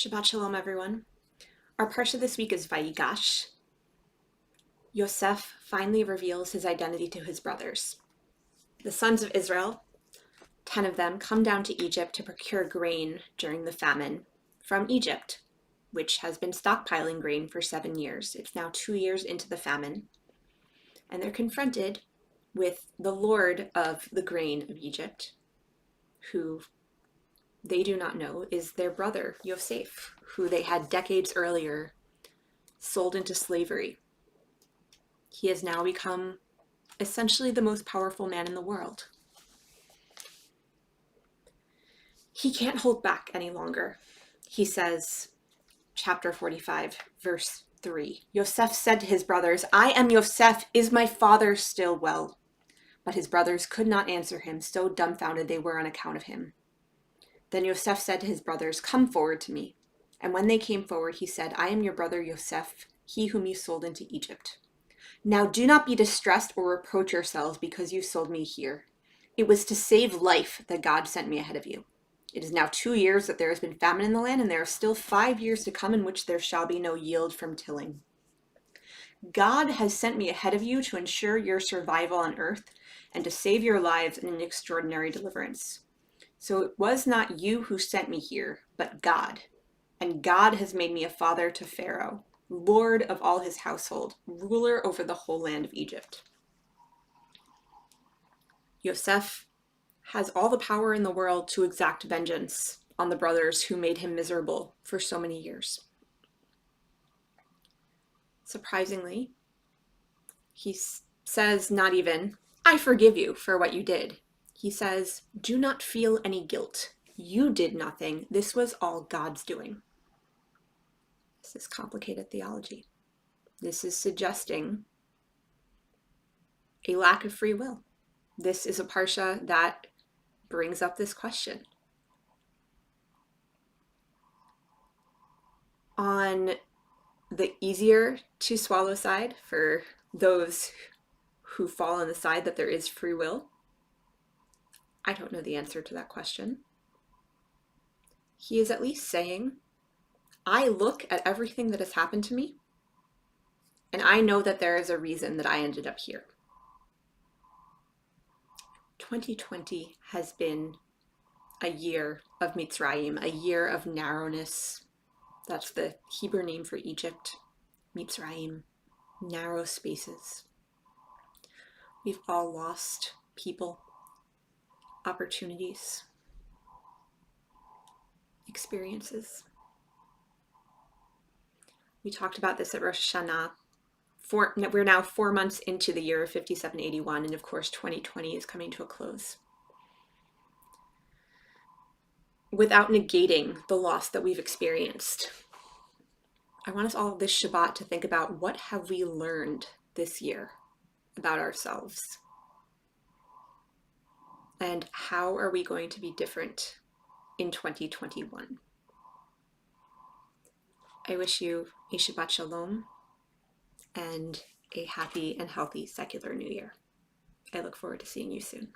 Shabbat Shalom, everyone. Our parsha this week is Vayigash. Yosef finally reveals his identity to his brothers. The sons of Israel, 10 of them, come down to Egypt to procure grain during the famine from Egypt, which has been stockpiling grain for 7 years. It's now 2 years into the famine, and they're confronted with the Lord of the grain of Egypt, who they do not know is their brother Yosef, who they had decades earlier sold into slavery. He has now become essentially the most powerful man in the world. He can't hold back any longer. He says, chapter 45, verse 3, Yosef said to his brothers, I am Yosef, is my father still well? But his brothers could not answer him, so dumbfounded they were on account of him. Then Yosef said to his brothers, come forward to me. And when they came forward, he said, I am your brother Yosef, he whom you sold into Egypt. Now do not be distressed or reproach yourselves because you sold me here. It was to save life that God sent me ahead of you. It is now 2 years that there has been famine in the land, and there are still 5 years to come in which there shall be no yield from tilling. God has sent me ahead of you to ensure your survival on earth and to save your lives in an extraordinary deliverance. So it was not you who sent me here, but God. And God has made me a father to Pharaoh, Lord of all his household, ruler over the whole land of Egypt. Yosef has all the power in the world to exact vengeance on the brothers who made him miserable for so many years. Surprisingly, he says not even, I forgive you for what you did. He says, do not feel any guilt. You did nothing. This was all God's doing. This is complicated theology. This is suggesting a lack of free will. This is a parsha that brings up this question. On the easier to swallow side, for those who fall on the side that there is free will, I don't know the answer to that question. He is at least saying, I look at everything that has happened to me, and I know that there is a reason that I ended up here. 2020 has been a year of Mitzrayim, a year of narrowness. That's the Hebrew name for Egypt, Mitzrayim, narrow spaces. We've all lost people, opportunities, experiences. We talked about this at Rosh Hashanah. We're now 4 months into the year of 5781, and of course 2020 is coming to a close. Without negating the loss that we've experienced, I want us all this Shabbat to think about, what have we learned this year about ourselves? And how are we going to be different in 2021? I wish you a Shabbat Shalom and a happy and healthy secular New Year. I look forward to seeing you soon.